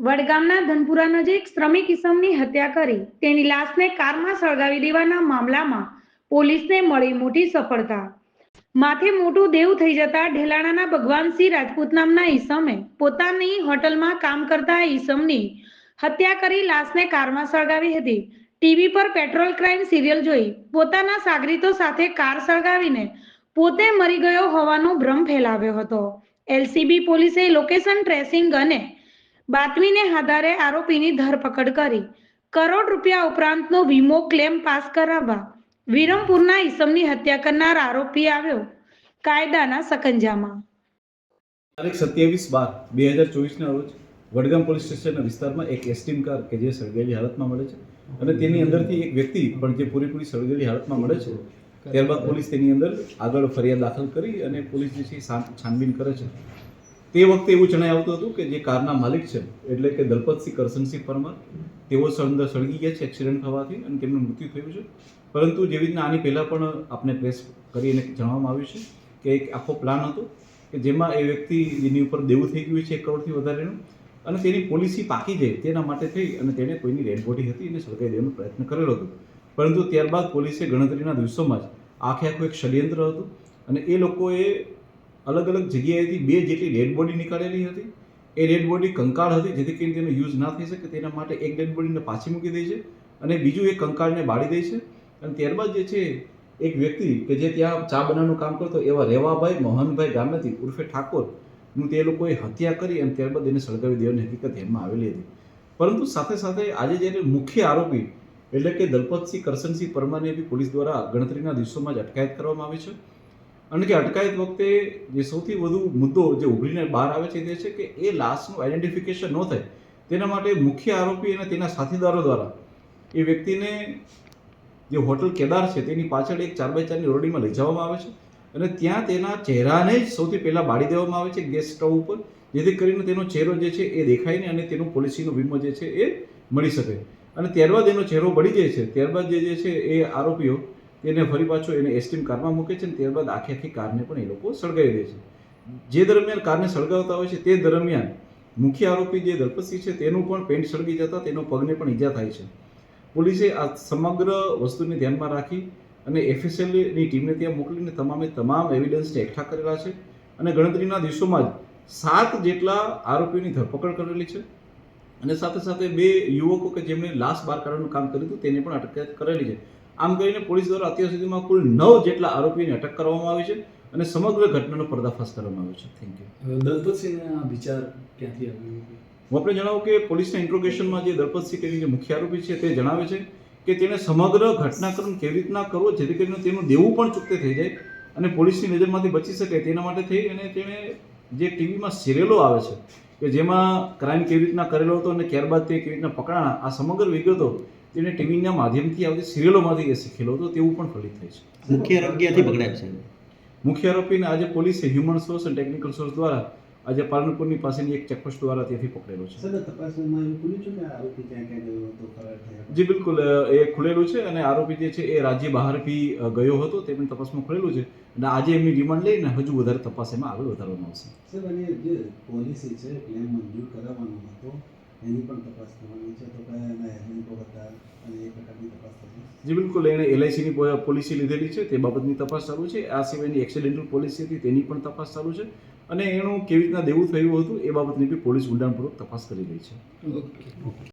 વડગામના ધનપુરા નજીક શ્રમિક ઈસમની હત્યા કરી તેની લાશને કારમાં સળગાવી દેવાના મામલામાં પોલીસને મળી મોટી સફળતા. માથે મોટું દેવું થઈ જતા ઢેલાણાના ભગવાનસિંહ રાજપૂત નામના ઈસમે પોતાની હોટલમાં કામ કરતા ઈસમની હત્યા કરી લાશને કારમાં સળગાવી હતી. ટીવી પર પેટ્રોલ ક્રાઇમ સિરિયલ જોઈ પોતાના સાગરીતો સાથે કાર સળગાવીને પોતે મરી ગયો હોવાનો ભ્રમ ફેલાવ્યો હતો. એલસીબી પોલીસે લોકેશન ટ્રેસિંગ અને બાતમીને આધારે આરોપીની ધરપકડ કરી કરોડ રૂપિયા ઉપરાંતનો વીમો ક્લેમ પાસ કરાવવા વિરમપુરના ઈસમની હત્યા કરનાર આરોપી આવ્યો કાયદાના સકંજામાં. તારીખ 27/12/2024ના રોજ વડગામ પોલીસ સ્ટેશનના વિસ્તારમાં એક એસ્ટીમ કાર કે જે સળગેલી હાલતમાં મળે છે અને તેની અંદરથી એક વ્યક્તિ પણ જે પૂરેપૂરી સળગેલી હાલતમાં મળે છે. ત્યારબાદ પોલીસ તેની અંદર આગળ ફરિયાદ દાખલ કરી અને પોલીસ જે છે છાનબીન કરે છે. તે વખતે એવું જણાઈ આવતું હતું કે જે કારના માલિક છે એટલે કે દલપતસિંહ કરશનસિંહ પરમાર તેઓ અંદર સળગી ગયા છે એક્સિડન્ટ થવાથી અને તેમનું મૃત્યુ થયું છે. પરંતુ જેવી રીતના આની પહેલાં પણ આપણે પ્રેસ કરીને જણાવવામાં આવ્યું છે કે એક આખો પ્લાન હતો કે જેમાં એ વ્યક્તિ જેની ઉપર દેવું થઈ ગયું છે 1 કરોડથી વધારેનું અને તેની પોલિસી પાકી જાય તેના માટે થઈ અને તેણે કોઈની ડેડ બોડી હતી એને સળગાવી દેવાનો પ્રયત્ન કરેલો હતો. પરંતુ ત્યારબાદ પોલીસે ગણતરીના દિવસોમાં જ આખું એક ષડયંત્ર હતું અને એ લોકોએ અલગ અલગ જગ્યાએથી 2 જેટલી ડેડ બોડી નીકાળેલી હતી. એ ડેડ બોડી કંકાળ હતી જેથી કરીને તેનો યુઝ ના થઈ શકે તેના માટે એક ડેડ બોડીને પાછી મૂકી દે છે અને બીજું એક કંકાળને બાળી દે છે. અને ત્યારબાદ જે છે એક વ્યક્તિ કે જે ત્યાં ચા બનાવવાનું કામ કરતો એવા રેવાભાઈ મોહનભાઈ ગામેતી ઉર્ફે ઠાકોરનું તે લોકોએ હત્યા કરી અને ત્યારબાદ એને સળગાવી દેવાની હકીકત ધ્યાનમાં આવેલી હતી. પરંતુ સાથે સાથે આજે જ્યારે મુખ્ય આરોપી એટલે કે દલપતસિંહ કરશનસિંહ પરમારને બી પોલીસ દ્વારા ગણતરીના દિવસોમાં જ અટકાયત કરવામાં આવી છે. અને કે અટકાયત વખતે જે સૌથી વધુ મુદ્દો જે ઉભરીને બહાર આવે છે તે છે કે એ લાશનું આઈડેન્ટિફિકેશન ન થાય તેના માટે મુખ્ય આરોપી અને તેના સાથીદારો દ્વારા એ વ્યક્તિને જે હોટલ કેદાર છે તેની પાછળ એક 4x4ની ઓરડીમાં લઈ જવામાં આવે છે અને ત્યાં તેના ચહેરાને જ સૌથી પહેલાં બાળી દેવામાં આવે છે ગેસ સ્ટવ ઉપર, જેથી કરીને તેનો ચહેરો જે છે એ દેખાય નહીં અને તેનો પોલિસીનો વીમો જે છે એ મળી શકે. અને ત્યારબાદ એનો ચહેરો બળી જાય છે. ત્યારબાદ જે છે એ આરોપીઓ તેને ફરી પાછો એને એસ્ટીમ કારમાં મૂકે છે અને ત્યારબાદ આખી કારને પણ એ લોકો સળગાવી દે છે. જે દરમિયાન કારને સળગાવતા હોય છે તે દરમિયાન મુખ્ય આરોપી જે દલપતસિંહ છે તેનું પણ પેન્ટ સળગી જતા તેનો પગને પણ ઈજા થાય છે. પોલીસે આ સમગ્ર વસ્તુને ધ્યાનમાં રાખી અને એફએસએલની ટીમને ત્યાં મોકલીને તમામ એવિડન્સને એકઠા કરેલા છે અને ગણતરીના દિવસોમાં જ 7 જેટલા આરોપીઓની ધરપકડ કરેલી છે અને સાથે સાથે 2 યુવકો કે જેમણે લાશ બહાર કાઢવાનું કામ કર્યું હતું તેને પણ અટકાયત કરેલી છે. આમ કરીને પોલીસ દ્વારા અત્યાર સુધીમાં કુલ 9 જેટલા આરોપીઓની અટક કરવામાં આવી છે અને સમગ્ર ઘટનાનો પર્દાફાશ કરવામાં આવ્યો છે. Thank you. દલપતસિંહને આ વિચાર ક્યાંથી આવ્યો? હું આપણે જણાવું કે પોલીસના ઇન્ટ્રોગેશનમાં જે દલપતસિંહ કરીને જે મુખ્ય આરોપી છે તે જણાવે છે કે તેણે સમગ્ર ઘટનાક્રમ કેવી રીતના કરવો જેથી કરીને તેનું દેવું પણ ચૂકતે થઈ જાય અને પોલીસની નજરમાંથી બચી શકે તેના માટે થઈ અને તેણે જે ટીવીમાં સિરિયલો આવે છે કે જેમાં ક્રાઇમ કેવી રીતના કરેલો હતો અને ત્યારબાદ તે કેવી રીતના પકડાણા આ સમગ્ર વિગતો તેને ટીવીના માધ્યમથી આવતી સિરિયલોમાંથી એ શીખેલો હતો તેવું પણ ફલિત થાય છે. મુખ્ય આરોપી ક્યાંથી પકડાય છે? મુખ્ય આરોપીને આજે પોલીસે હ્યુમન સોર્સ અને ટેકનિકલ સોર્સ દ્વારા આજે પાલનપુરની પાસેની એક ચેકપોસ્ટ દ્વારા ત્યાંથી પકડેલો છે. સર, તપાસમાં એવું ખુલ્યું છે કે આરોપી ક્યાં ક્યાં ગયો હતો, ફરાર થયો? જી બિલકુલ, એ ખુલેલું છે અને આરોપી જે છે એ રાજ્ય બહાર બી ગયો હતો તેમની તપાસમાં ખુલેલું છે અને આજે એમની રિમાન્ડ લઈને હજુ વધારે તપાસ એમાં આગળ વધારવામાં આવશે. સર, અને જે પોલિસી છે ક્લેમ મંજૂર કરાવવાનો હતો એની પણ તપાસ કરવાની છે, તો કયા એના એજન્ટો હતા અને એ પ્રકારની તપાસ થશે? જી બિલકુલ, એણે એલઆઈસીની પોલિસી લીધેલી છે તે બાબતની તપાસ ચાલુ છે. આ સિવાયની એક્સિડેન્ટલ પોલિસી હતી તેની પણ તપાસ ચાલુ છે અને એનું કેવી રીતના દેવું થયું હતું એ બાબતની બી પોલીસ ઊંડાણપૂર્વક તપાસ કરી રહી છે. ઓકે.